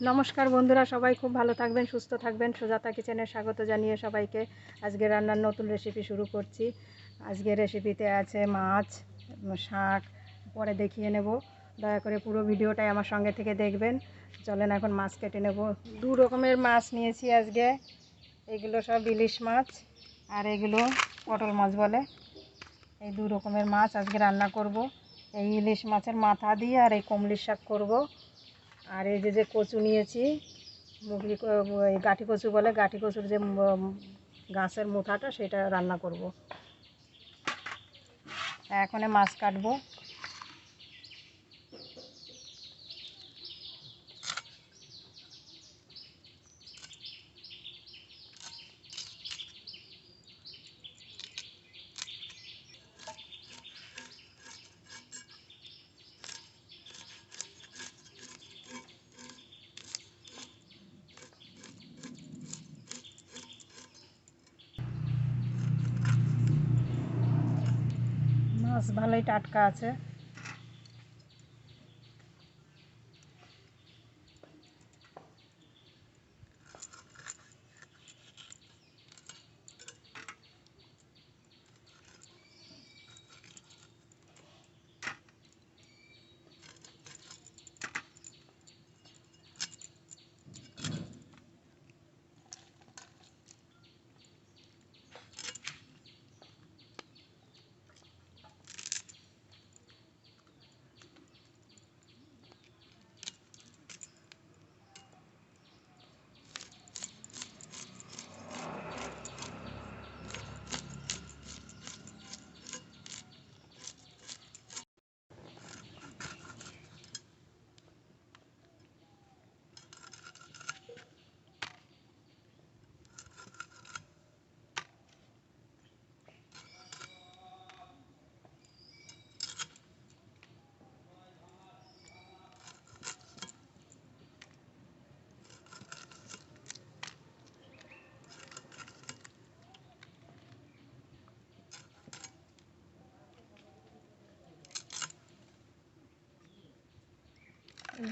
নমস্কার বন্ধুরা, সবাই খুব ভালো থাকবেন, সুস্থ থাকবেন। সুজাতা কিচেনে স্বাগত জানিয়ে সবাইকে আজকে রান্নার নতুন রেসিপি শুরু করছি। আজকে রেসিপিতে আছে মাছ, শাক, পরে দেখিয়ে নেব। দয়া করে পুরো ভিডিওটাই আমার সঙ্গে থেকে দেখবেন। চলেন এখন মাছ কেটে নেব। দু রকমের মাছ নিয়েছি আজকে। এগুলো সব ইলিশ মাছ আর এগুলো পটল মাছ বলে। এই দু রকমের মাছ আজকে রান্না করব। এই ইলিশ মাছের মাথা দিয়ে আর এই কমলির শাক করব। আর এই যে কচু নিয়েছি, মুগলি গাঁটি কচু বলে, গাঁটি কচুর যে গাছের মুথাটা, সেটা রান্না করব। এখন মাছ কাটবো। মাছ ভালোই টাটকা আছে।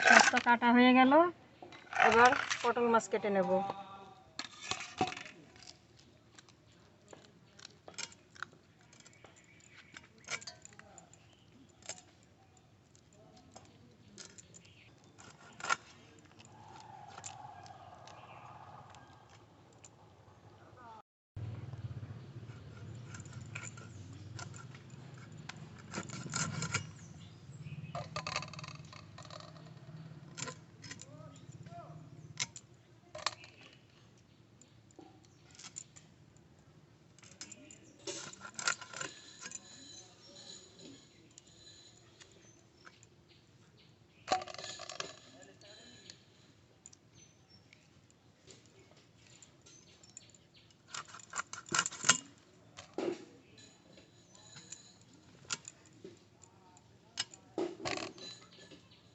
শাকটা কাটা হয়ে গেল। এবার পটল মাছ কেটে নেব।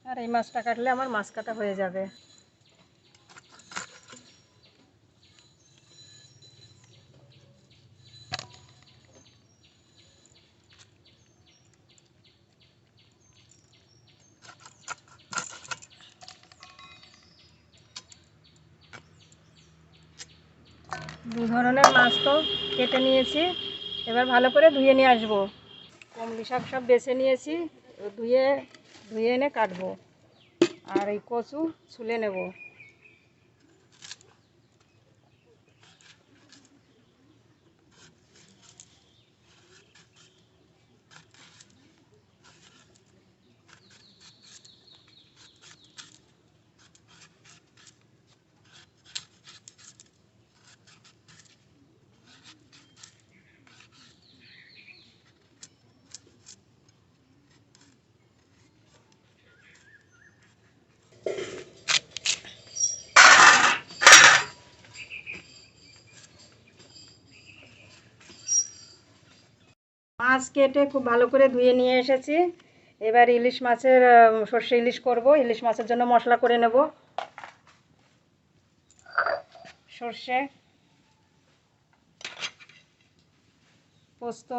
আর এই মাছটা কাটলে আমার মাছ কাটা হয়ে যাবে। দু ধরনের মাছ তো কেটে নিয়েছি। এবার ভালো করে ধুয়ে নিয়ে আসবো। কমলি শাক সব বেছে নিয়েছি, ধুয়ে ধুয়ে এনে কাটবো। আর এই কচু ছুলে নেব। মাছ কেটে খুব ভালো করে ধুয়ে নিয়ে এসেছি। এবার ইলিশ মাছের সর্ষে ইলিশ করব। ইলিশ মাছের জন্য মশলা করে নেব। সর্ষে, পোস্ত,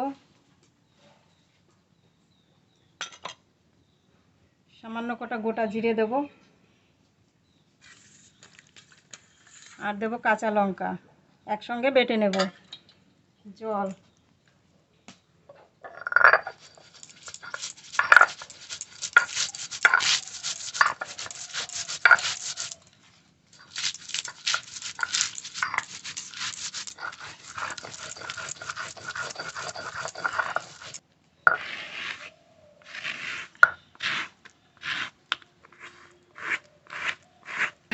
সামান্য কটা গোটা জিরে দেব, আর দেবো কাঁচা লঙ্কা, একসঙ্গে বেটে নেব। জল,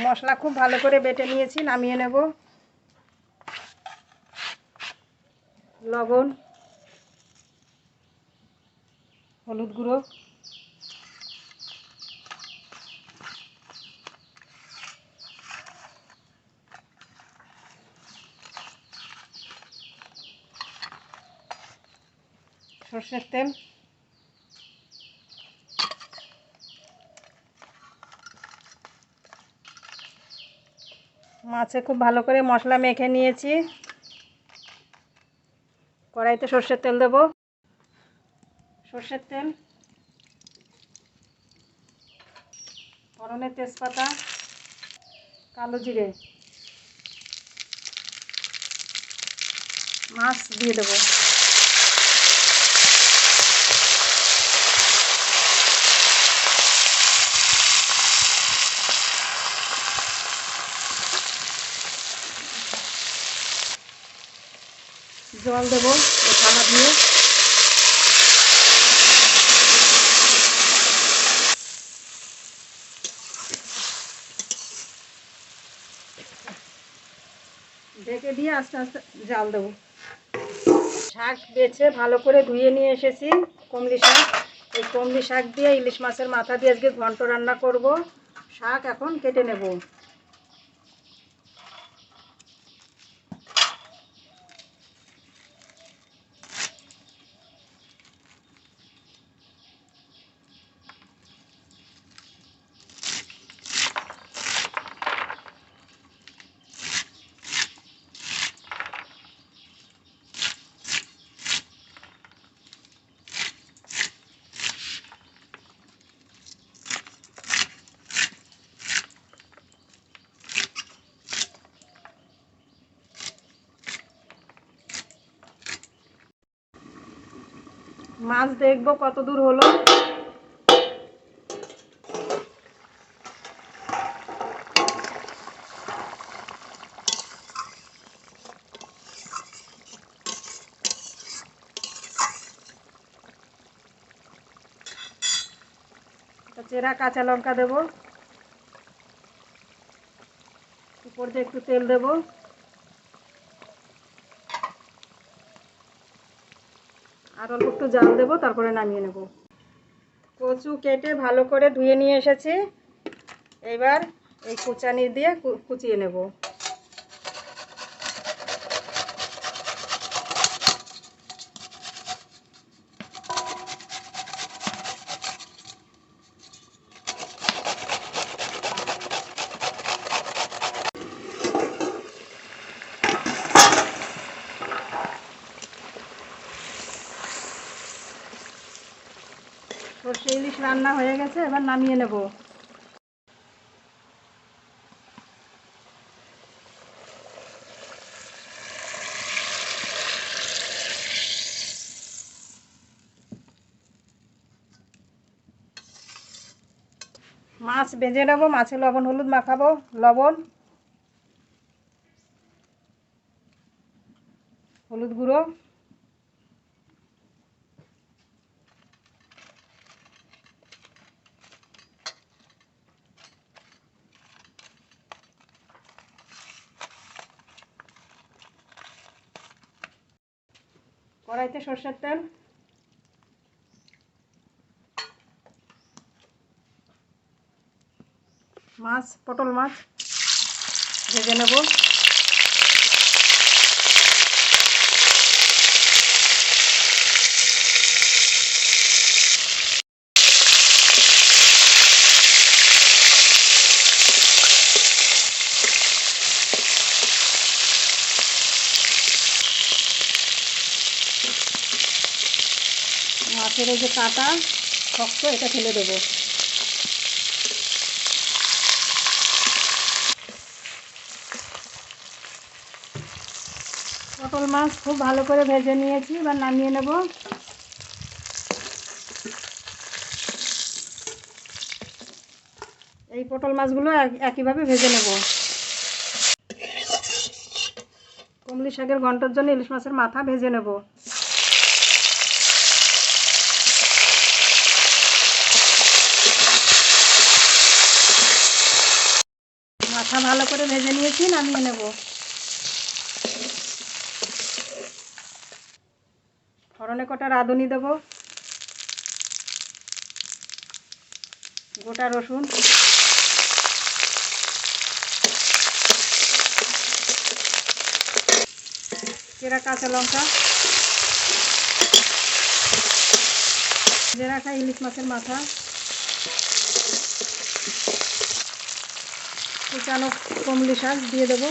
মশলা খুব ভালো করে বেটে নিয়েছি, নামিয়ে নেব। লবণ, হলুদ গুঁড়ো, সর্ষের তেল, মাছে খুব ভালো করে মশলা মেখে নিয়েছি। কড়াইতে সর্ষের তেল দেব। সর্ষের তেল, ফোড়নে তেজপাতা, কালো জিরে, মাছ দিয়ে দেবো। জল দেবো থালা দিয়ে। ঢেকে দিয়ে আস্তে আস্তে জাল দেবো। শাক বেছে ভালো করে ধুয়ে নিয়ে এসেছি, কমলি শাক। এই কমলি শাক দিয়ে ইলিশ মাছের মাথা দিয়ে আজকে ঘন্ট রান্না করব। শাক এখন কেটে নেব। মাছ দেখবো কত দূর হলো। চেরা কাঁচা লঙ্কা দেব, উপর দিয়ে একটু তেল দেব, আর অল্প একটু জাল দেবো, তারপরে নামিয়ে নেব। কচু কেটে ভালো করে ধুয়ে নিয়ে এসেছি। এবার এই কুচানি দিয়ে কুচিয়ে নেব। সর্ষে ইলিশ রান্না হয়ে গেছে, এবার নামিয়ে নেব। মাছ ভেজে নেব, মাছে লবণ হলুদ মাখাবো। লবণ, হলুদ গুঁড়ো, কড়াইতে সর্ষের তেল, মাছ, পটল মাছ ভেজে নেব। মাছের এই যে কাটা শক্ত, এটা ফেলে দেবো। পটল মাছ খুব ভালো করে ভেজে নিয়েছি, এবার নামিয়ে নেব। এই পটল মাছগুলো একইভাবে ভেজে নেব। কমলি শাকের ঘন্টার জন্য ইলিশ মাছের মাথা ভেজে নেব। মাথা ভালো করে ভেজে নিয়েছি, নামিয়ে নেব। ফোড়নে কটা রাঁধুনি দেব, গোটা রসুন, চেরা কাঁচা লঙ্কা, ভেজে রাখা ইলিশ মাছের মাথা, কুচানো কমলি শাক দিয়ে দেবো।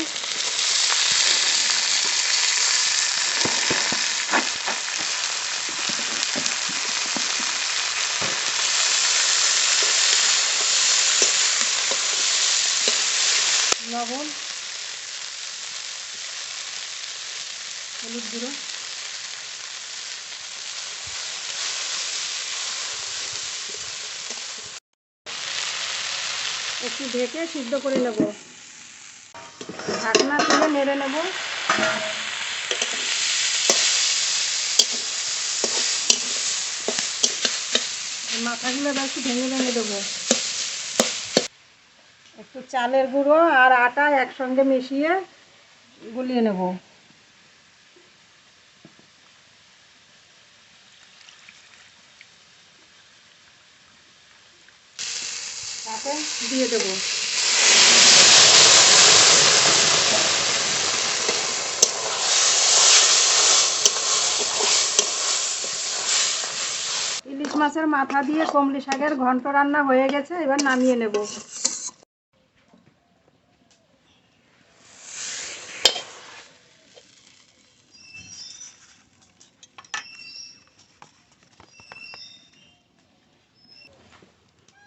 লবণ, হলুদ গুঁড়ো, একটু ঢেকে সিদ্ধ করে নেব। ঢাকনা তুলে নেড়ে নেব। মাথাগুলো এবার একটু ভেঙে ভেঙে দেবো। একটু চালের গুঁড়ো আর আটা একসঙ্গে মিশিয়ে গুলিয়ে নেব। তাতে দিয়ে দেবো। ইলিশ মাছের মাথা দিয়ে কমলি শাকের ঘন্ট রান্না হয়ে গেছে, এবার নামিয়ে নেব।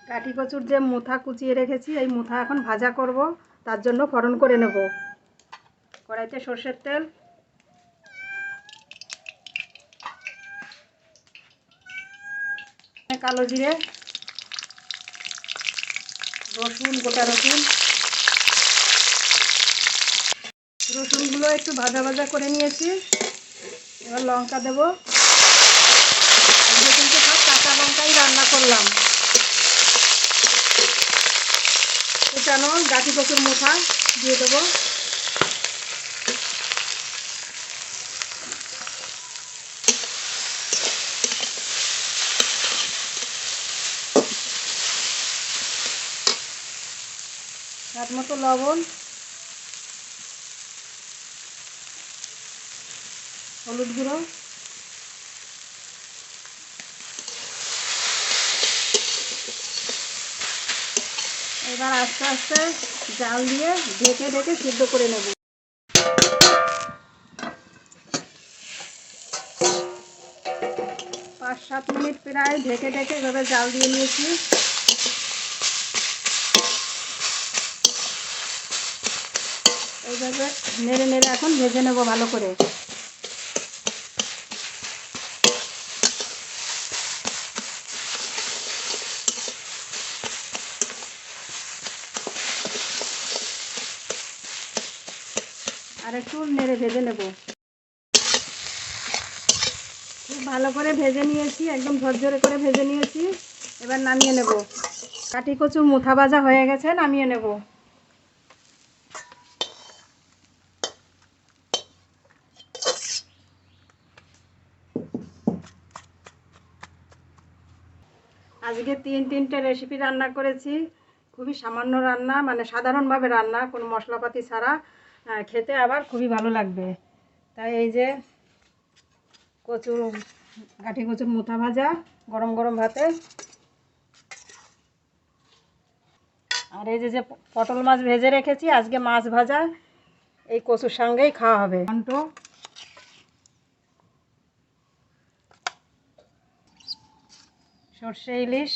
কাঠি কচুর যে মুথা কুচিয়ে রেখেছি, এই মুথা এখন ভাজা করব, তার জন্য ফোড়ন করে নেব। কড়াইতে সর্ষের তেল, কালো জিরে, রসুন, গোটা রসুন, রসুনগুলো একটু ভাজা ভাজা করে নিয়েছি। এবার লঙ্কা দেব। কিন্তু সব কাঁচা লঙ্কাই রান্না করলাম। কুচানো গাঠি কচুর মুথা দিয়ে দেবো। স্বাদ মতো লবণ, হলুদ গুঁড়ো, এবার আস্তে আস্তে জাল দিয়ে ঢেকে ঢেকে সিদ্ধ করে নেব। 5-7 মিনিট প্রায় ঢেকে ঢেকে এভাবে জাল দিয়ে নিয়েছি। এইভাবে নেড়ে নেড়ে এখন ভেজে নেব ভালো করে। আর একটু নেড়ে ভেজে নেব। খুব ভালো করে ভেজে নিয়েছি, একদম ঝরঝরে করে ভেজে নিয়েছি। এবার নামিয়ে নেব। কাঠি কচুর মুথা ভাজা হয়ে গেছে, নামিয়ে নেব। আজকে 3-3টে রেসিপি রান্না করেছি। খুবই সামান্য রান্না, মানে সাধারণভাবে রান্না, কোনো মশলাপাতি ছাড়া। খেতে আবার খুবই ভালো লাগবে। তাই এই যে কাঠি কচুর মুথা ভাজা গরম গরম ভাতে, আর এই যে পটল মাছ ভেজে রেখেছি, আজকে মাছ ভাজা এই কচুর সঙ্গেই খাওয়া হবে। ঘন্ট, সর্ষে ইলিশ,